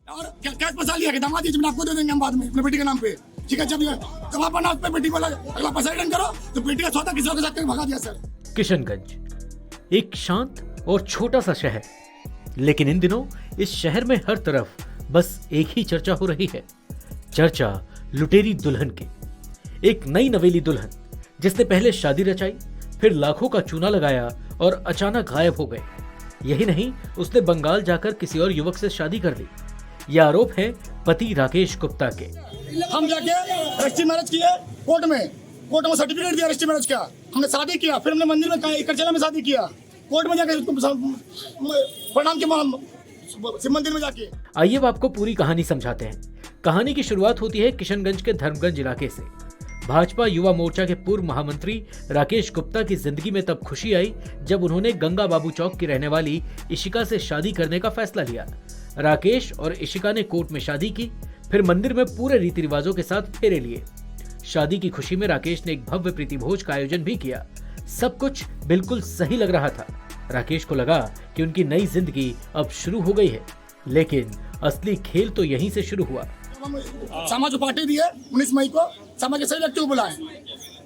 और कैश फंसा लिया कि दामाद जी जमीन आपको दे देंगे हम बाद में अपने बेटी के नाम पे। ठीक है, जब आप ना उस पे बेटी वाला अगला पैसा रिटर्न करो तो बेटी का सौदा किसी और के साथ करके भगा दिया सर। किशनगंज एक शांत और छोटा सा शहर, लेकिन इन दिनों इस शहर में हर तरफ बस एक ही चर्चा हो रही है। चर्चा लुटेरी दुल्हन की। एक नई नवेली दुल्हन जिसने पहले शादी रचाई, फिर लाखों का चूना लगाया और अचानक गायब हो गए। यही नहीं, उसने बंगाल जाकर किसी और युवक से शादी कर ली। यह आरोप है पति राकेश गुप्ता के। हम जाके रजिस्ट्री मैरिज किए कोर्ट में सर्टिफिकेट दिया रजिस्ट्री मैरिज का। हमने शादी किया, फिर हमने मंदिर में करचला में शादी किया, कोर्ट में जाके प्रणाम के शिव मंदिर में जाके। आइए अब आपको पूरी कहानी समझाते हैं। कहानी की शुरुआत होती है किशनगंज के धर्मगंज इलाके से। भाजपा युवा मोर्चा के पूर्व महामंत्री राकेश गुप्ता की जिंदगी में तब खुशी आई जब उन्होंने गंगा बाबू चौक की रहने वाली इशिका से शादी करने का फैसला लिया। राकेश और इशिका ने कोर्ट में शादी की, फिर मंदिर में पूरे रीति रिवाजों के साथ फेरे लिए। शादी की खुशी में राकेश ने एक भव्य प्रीति भोज का आयोजन भी किया। सब कुछ बिल्कुल सही लग रहा था। राकेश को लगा कि उनकी नई जिंदगी अब शुरू हो गई है, लेकिन असली खेल तो यहीं से शुरू हुआ। समाज को पार्टी दी है 19 मई को, समाज के सभी व्यक्ति को बुलाए।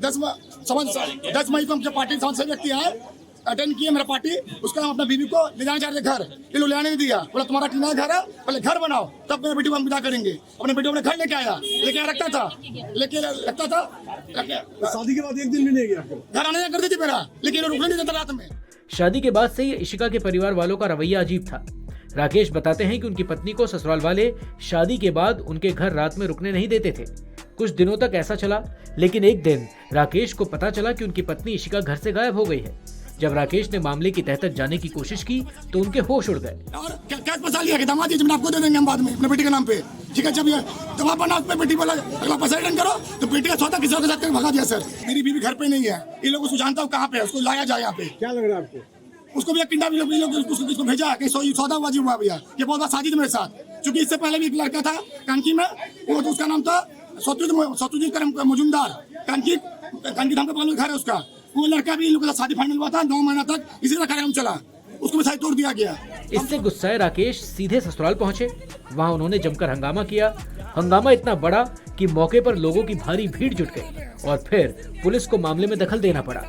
10 मई को हम पार्टी सभी व्यक्ति आए, अटेंड किए मेरा पार्टी। उसका हम अपना बीवी को ले जाना चाह रहे घर, ये लोग ले आने नहीं दिया। बोला तुम्हारा टीना घर है, पहले घर बनाओ तब मेरे बेटी को हम विदा करेंगे। अपने बेटी को अपने घर लेके आया, लेके रखता था। शादी के बाद एक दिन भी नहीं गया घर आने कर दी थी मेरा, लेकिन रुकने नहीं देता रात में। शादी के बाद से ही इशिका के परिवार वालों का रवैया अजीब था। राकेश बताते हैं कि उनकी पत्नी को ससुराल वाले शादी के बाद उनके घर रात में रुकने नहीं देते थे। कुछ दिनों तक ऐसा चला, लेकिन एक दिन राकेश को पता चला कि उनकी पत्नी इशिका घर से गायब हो गई है। जब राकेश ने मामले की तह तक जाने की कोशिश की तो उनके होश उड़ गए। और कैश फंसा लिया कि दामाद जी जमीन आपको दे देंगे हम बाद में अपने बेटी के नाम पे। ठीक है, जब आप ना उस पे बेटी वाला अगला पैसा रिटर्न करो तो बेटी का सौदा किसी और के साथ करके भगा दिया सर। मेरी बीवी घर पे नहीं है, ये लोग उसको जानता हूँ कहाँ पे है, उसको लाया जाए यहाँ पे। क्या लग रहा है आपको? उसको भी किंडा भी लोग उसको भेजा कि सौदाबाजी हुआ भैया। ये बहुत बार शादी थी मेरे साथ, क्योंकि इससे पहले भी एक लड़का था कानकी में, वो तो उसका नाम था सतुजीत मजुमदार। कानकी धाम का पालन घर है उसका। वो लड़का भी इन लोगों के साथ शादी फाइनल हुआ था, 9 महीना तक इसी तरह कार्यक्रम चला, उसको भी शादी तोड़ दिया गया। इससे गुस्साए राकेश सीधे ससुराल पहुंचे। वहां उन्होंने जमकर हंगामा किया। हंगामा इतना बड़ा कि मौके पर लोगों की भारी भीड़ जुट गई और फिर पुलिस को मामले में दखल देना पड़ा।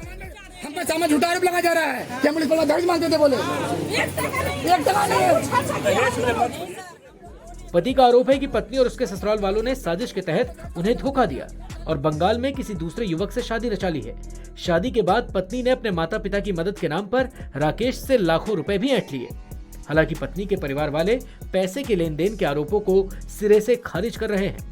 हम पे सामने झूठा आरोप लगाया जा रहा है कि हम पुलिस वाला दर्ज मांगते थे, बोले 1 टका नहीं। पति का आरोप है कि पत्नी और उसके ससुराल वालों ने साजिश के तहत उन्हें धोखा दिया और बंगाल में किसी दूसरे युवक से शादी रचा ली है। शादी के बाद पत्नी ने अपने माता पिता की मदद के नाम पर राकेश से लाखों रुपए भी ऐंठ लिए। हालांकि पत्नी के परिवार वाले पैसे के लेन देन के आरोपों को सिरे से खारिज कर रहे हैं।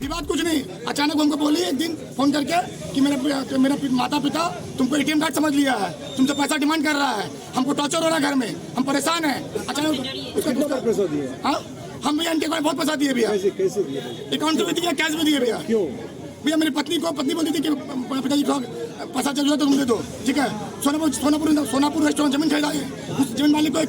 ये बात कुछ नहीं, अचानक हमको बोली एक दिन फोन करके कि मेरा माता पिता तुमको ATM कार्ड समझ लिया है, तुमसे पैसा डिमांड कर रहा है, हमको टॉर्चर हो रहा है घर में, हम परेशान हैं। अचानक कितना पैसा दिया? हाँ, हम भैया इनके बहुत पैसा दिए भैया। कैसे दिया? अकाउंट से भी दिया, कैश भी दिए भैया। क्यों भैया? मेरी पत्नी बोलती थी कि पिताजी को पैसा चाहिए तो तुम दे दो। ठीक है, सोनापुर रेस्टोरेंट जमीन खरीदा, उस जमीन मालिक को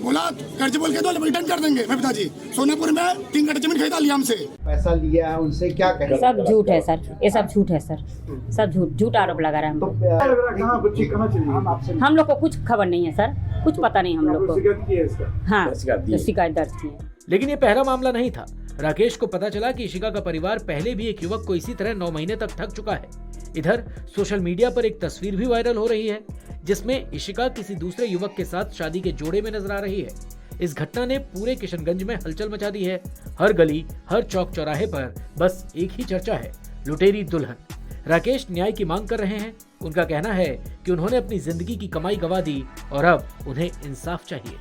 बोला कर्ज बोल के दो, रिटर्न कर देंगे। मैं पिताजी सोनापुर में 3 कट्ठा जमीन खरीदा लिया हमसे। पैसा लिया है उनसे, क्या कहें? सब झूठ है सर, ये सब झूठ है सर, सब झूठ आरोप लगा रहा है हमको। कहाँ बच्ची कहाँ चली? हम लोग को कुछ खबर नहीं है सर, कुछ पता नहीं हम लोग को। शिकायत की है इसका? हाँ, शिकायत दर्ज की है। लेकिन ये पहला मामला नहीं था। राकेश को पता चला कि इशिका का परिवार पहले भी एक युवक को इसी तरह 9 महीने तक ठग चुका है। इधर सोशल मीडिया पर एक तस्वीर भी वायरल हो रही है जिसमें इशिका किसी दूसरे युवक के साथ शादी के जोड़े में नजर आ रही है। इस घटना ने पूरे किशनगंज में हलचल मचा दी है। हर गली, हर चौक चौराहे पर बस एक ही चर्चा है, लुटेरी दुल्हन। राकेश न्याय की मांग कर रहे हैं। उनका कहना है कि उन्होंने अपनी जिंदगी की कमाई गंवा दी और अब उन्हें इंसाफ चाहिए।